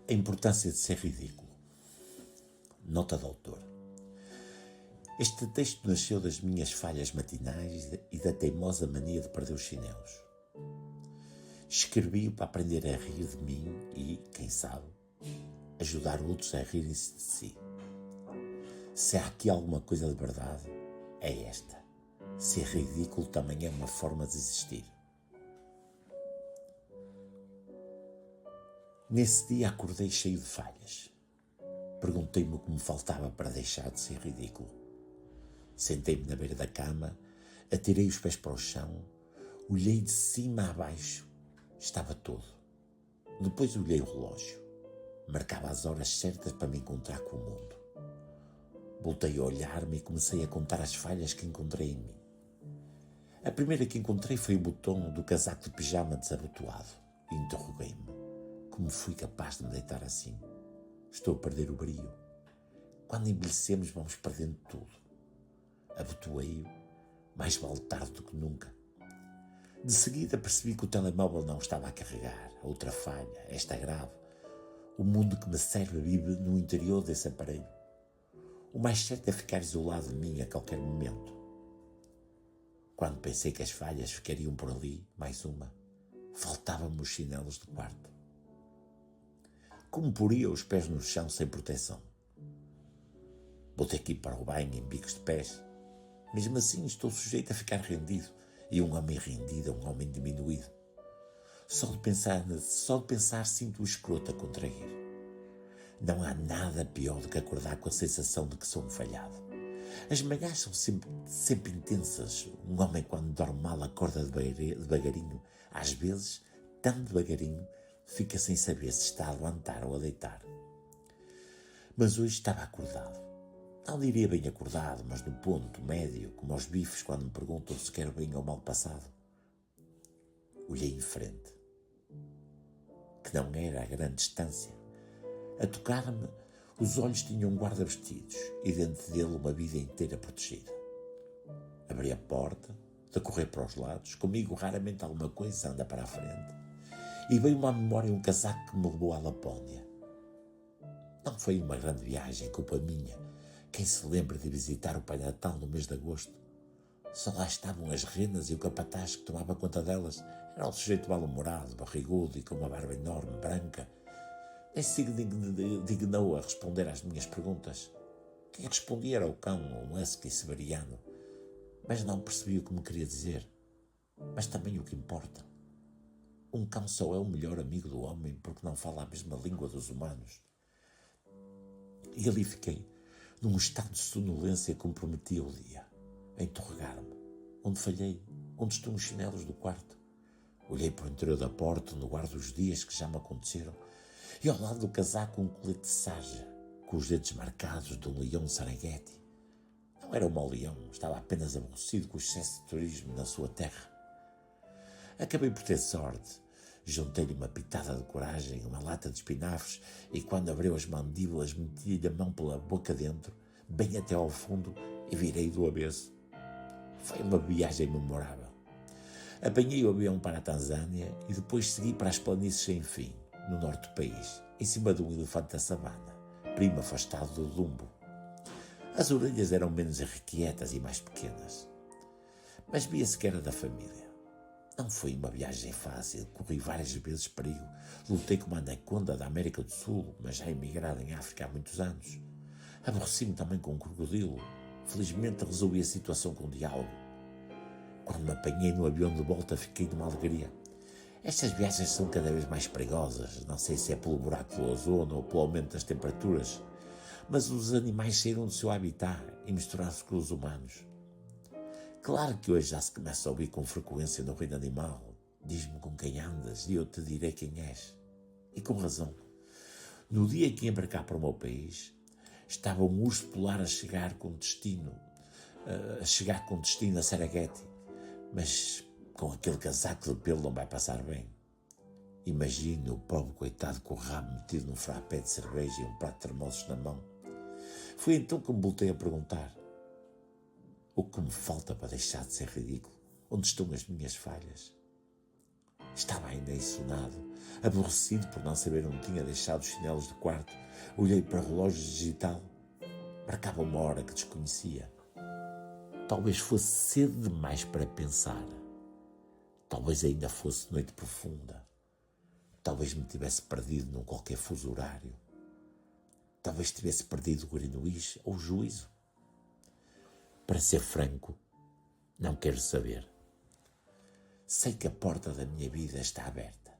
A importância de ser ridículo. Nota do autor. Este texto nasceu das minhas falhas matinais e da teimosa mania de perder os chinelos. Escrevi-o para aprender a rir de mim e, quem sabe, ajudar outros a rirem-se de si. Se há aqui alguma coisa de verdade, é esta. Ser ridículo também é uma forma de existir. Nesse dia acordei cheio de falhas. Perguntei-me o que me faltava para deixar de ser ridículo. Sentei-me na beira da cama, atirei os pés para o chão, olhei de cima a baixo. Estava todo. Depois olhei o relógio. Marcava as horas certas para me encontrar com o mundo. Voltei a olhar-me e comecei a contar as falhas que encontrei em mim. A primeira que encontrei foi o botão do casaco de pijama desabotoado. E interroguei-me. Como fui capaz de me deitar assim? Estou a perder o brio. Quando envelhecemos vamos perdendo tudo. Abotoei-o, mais vale tarde do que nunca. De seguida percebi que o telemóvel não estava a carregar. Outra falha, esta grave. O mundo que me serve vive no interior desse aparelho. O mais certo é ficar isolado de mim a qualquer momento. Quando pensei que as falhas ficariam por ali, mais uma, faltavam-me os chinelos do quarto. Como poria os pés no chão sem proteção? Vou ter que ir para o banho em bicos de pés. Mesmo assim estou sujeito a ficar rendido. E um homem rendido é um homem diminuído. Só de pensar sinto o escroto a contrair. Não há nada pior do que acordar com a sensação de que sou um falhado. As manhãs são sempre intensas. Um homem quando dorme mal acorda devagarinho. Às vezes, tão devagarinho, fica sem saber se está a levantar ou a deitar. Mas hoje estava acordado. Não diria bem acordado, mas no ponto médio, como aos bifes quando me perguntam se quero bem ou mal passado. Olhei em frente, que não era a grande distância. A tocar-me, os olhos tinham um guarda-vestidos e dentro dele uma vida inteira protegida. Abri a porta, de correr para os lados, comigo raramente alguma coisa anda para a frente, e veio-me à memória um casaco que me levou à Lapónia. Não foi uma grande viagem, culpa minha. Quem se lembra de visitar o Pai Natal no mês de agosto? Só lá estavam as renas e o capataz que tomava conta delas. Era um sujeito mal-humorado, barrigudo e com uma barba enorme, branca. Nem se dignou a responder às minhas perguntas. Quem respondia era o cão, um husky siberiano. Mas não percebi o que me queria dizer. Mas também o que importa. Um cão só é o melhor amigo do homem porque não fala a mesma língua dos humanos. E ali fiquei, num estado de sonolência que comprometia o dia, a interrogar-me. Onde falhei? Onde estão os chinelos do quarto? Olhei para o interior da porta, onde guardo os dias que já me aconteceram, e ao lado do casaco um colete de sarja, com os dedos marcados de um leão Serengeti. Não era um mau leão, estava apenas aborrecido com o excesso de turismo na sua terra. Acabei por ter sorte. Juntei-lhe uma pitada de coragem, uma lata de espinafres e quando abriu as mandíbulas meti-lhe a mão pela boca dentro, bem até ao fundo e virei do avesso. Foi uma viagem memorável. Apanhei o avião para a Tanzânia e depois segui para as planícies sem fim, no norte do país, em cima de um elefante da savana, primo afastado do Dumbo. As orelhas eram menos irrequietas e mais pequenas, mas via-se que era da família. Não foi uma viagem fácil, corri várias vezes perigo, lutei com uma anaconda da América do Sul, mas já emigrada em África há muitos anos. Aborreci-me também com um crocodilo. Felizmente resolvi a situação com diálogo. Quando me apanhei no avião de volta fiquei numa alegria. Estas viagens são cada vez mais perigosas, não sei se é pelo buraco do ozono ou pelo aumento das temperaturas, mas os animais saíram do seu habitat e misturaram-se com os humanos. Claro que hoje já se começa a ouvir com frequência no reino animal. Diz-me com quem andas e eu te direi quem és. E com razão. No dia em que embarcar para o meu país, estava um urso polar a chegar com destino a Serengeti. Mas com aquele casaco de pelo não vai passar bem. Imagino o pobre coitado com o rabo metido num frappé de cerveja e um prato de termossos na mão. Foi então que me voltei a perguntar: o que me falta para deixar de ser ridículo? Onde estão as minhas falhas? Estava ainda ensonado, aborrecido por não saber onde tinha deixado os chinelos do quarto. Olhei para o relógio digital. Marcava uma hora que desconhecia. Talvez fosse cedo demais para pensar. Talvez ainda fosse noite profunda. Talvez me tivesse perdido num qualquer fuso horário. Talvez tivesse perdido o Greenwich ou o juízo. Para ser franco, não quero saber. Sei que a porta da minha vida está aberta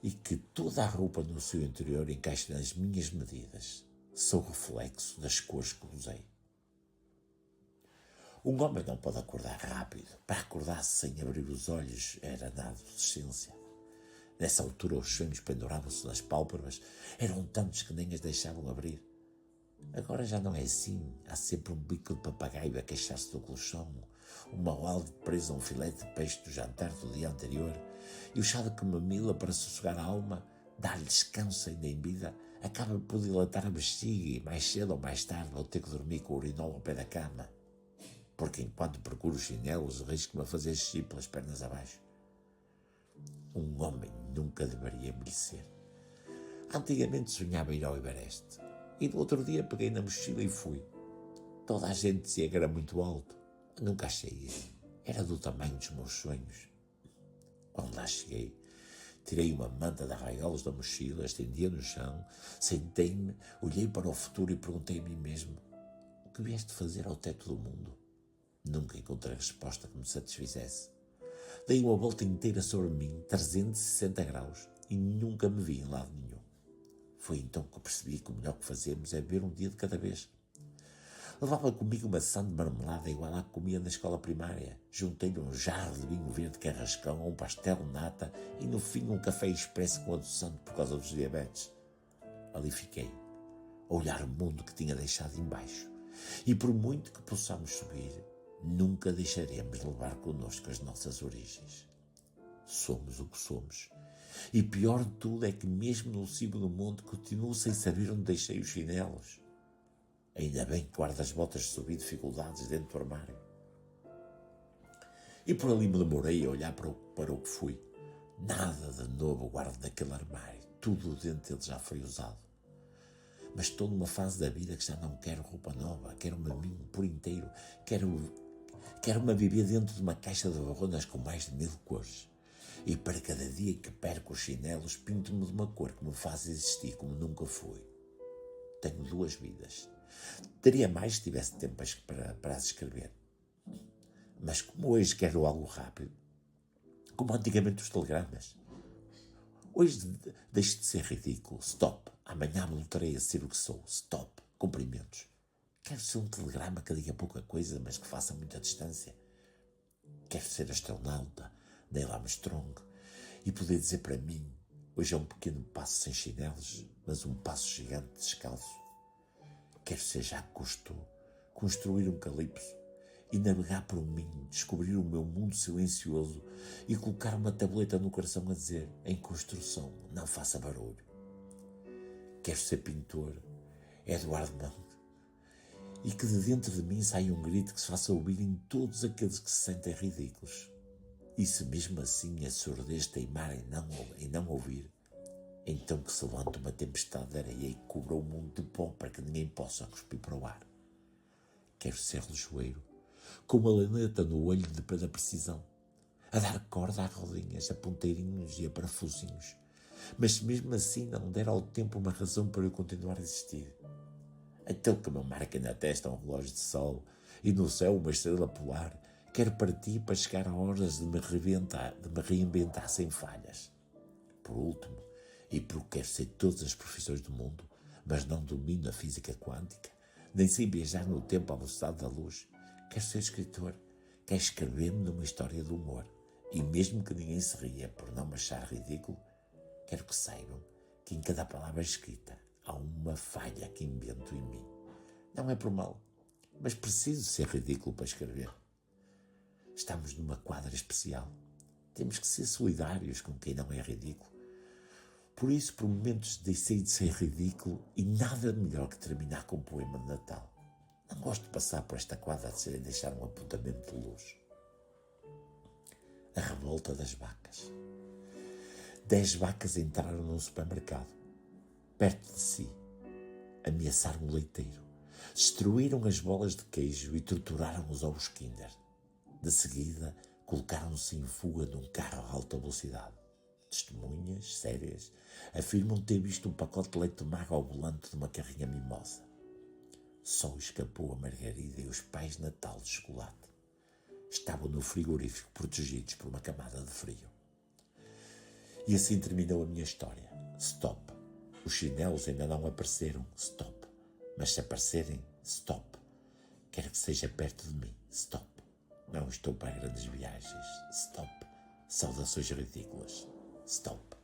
e que toda a roupa no seu interior encaixa nas minhas medidas. Sou reflexo das cores que usei. Um homem não pode acordar rápido. Para acordar sem abrir os olhos era na adolescência. Nessa altura os sonhos penduravam-se nas pálpebras. Eram tantos que nem as deixavam abrir. Agora já não é assim. Há sempre um bico de papagaio a queixar-se do colchão, uma alde presa a um filete de peixe do jantar do dia anterior, e o chá de camomila para sossegar a alma, dar-lhe descanso ainda em vida, acaba por dilatar a bexiga e mais cedo ou mais tarde vou ter que dormir com o urinol ao pé da cama, porque enquanto procuro os chinelos risco-me a fazer xixi pelas pernas abaixo. Um homem nunca deveria envelhecer. Antigamente sonhava ir ao Everest, e no outro dia peguei na mochila e fui. Toda a gente dizia que era muito alto. Nunca achei isso. Era do tamanho dos meus sonhos. Quando lá cheguei, tirei uma manta de arraiolos da mochila, estendi-a no chão, sentei-me, olhei para o futuro e perguntei a mim mesmo: o que vieste fazer ao teto do mundo? Nunca encontrei resposta que me satisfizesse. Dei uma volta inteira sobre mim, 360 graus, e nunca me vi em lado nenhum. Foi então que percebi que o melhor que fazemos é beber um dia de cada vez. Levava comigo uma maçã de marmelada igual à que comia na escola primária. Juntei-lhe um jarro de vinho verde carrascão, um pastel de nata e no fim um café expresso com adoçante por causa dos diabetes. Ali fiquei, a olhar o mundo que tinha deixado embaixo. E por muito que possamos subir, nunca deixaremos de levar connosco as nossas origens. Somos o que somos. E pior de tudo é que mesmo no cimo do monte continuo sem saber onde deixei os chinelos. Ainda bem que guardo as botas de subir dificuldades dentro do armário. E por ali me demorei a olhar para o que fui. Nada de novo guardo naquele armário. Tudo dentro dele já foi usado. Mas estou numa fase da vida que já não quero roupa nova. Quero-me a mim por inteiro. Quero-me viver dentro de uma caixa de barronas com mais de 1000 cores. E para cada dia que perco os chinelos, pinto-me de uma cor que me faz existir como nunca fui. Tenho 2 vidas. Teria mais se tivesse tempo para as escrever. Mas como hoje quero algo rápido, como antigamente os telegramas, hoje deixo de ser ridículo. Stop. Amanhã voltarei a ser o que sou. Stop. Cumprimentos. Quero ser um telegrama que diga pouca coisa, mas que faça muita distância. Quero ser astronauta, Neil Armstrong, e poder dizer para mim: hoje é um pequeno passo sem chinelos, mas um passo gigante descalço. Quero ser Jacques Cousteau, construir um calipso e navegar por mim, descobrir o meu mundo silencioso e colocar uma tableta no coração a dizer: em construção, não faça barulho. Quero ser pintor, Edward Munch, e que de dentro de mim saia um grito que se faça ouvir em todos aqueles que se sentem ridículos. E se mesmo assim a surdez teimar em não ouvir, então que se levante uma tempestade de areia e cubra o mundo de pó para que ninguém possa cuspir para o ar. Quero ser rejoeiro, com uma laneta no olho da precisão, a dar corda a rodinhas, a ponteirinhos e a parafusinhos. Mas se mesmo assim não der ao tempo uma razão para eu continuar a existir, aquele que me marca na testa um relógio de sol e no céu uma estrela polar, quero partir para chegar a horas de me reinventar sem falhas. Por último, e porque quero ser todas as profissões do mundo, mas não domino a física quântica, nem sei viajar no tempo à velocidade da luz, quero ser escritor, quero escrever-me numa história de humor, e mesmo que ninguém se ria por não me achar ridículo, quero que saibam que em cada palavra escrita há uma falha que invento em mim. Não é por mal, mas preciso ser ridículo para escrever. Estamos numa quadra especial. Temos que ser solidários com quem não é ridículo. Por isso, por momentos, deixei de ser ridículo e nada melhor que terminar com um poema de Natal. Não gosto de passar por esta quadra sem deixar um apontamento de luz. A revolta das vacas. 10 vacas entraram num supermercado. Perto de si, ameaçaram o leiteiro. Destruíram as bolas de queijo e torturaram os ovos Kinder. De seguida, colocaram-se em fuga num carro a alta velocidade. Testemunhas sérias afirmam ter visto um pacote de leite de mago ao volante de uma carrinha mimosa. Só escapou a Margarida e os pais de Natal de chocolate. Estavam no frigorífico protegidos por uma camada de frio. E assim terminou a minha história. Stop. Os chinelos ainda não apareceram. Stop. Mas se aparecerem, stop. Quero que seja perto de mim. Stop. Não estou para grandes viagens. Stop. Saudações ridículas. Stop.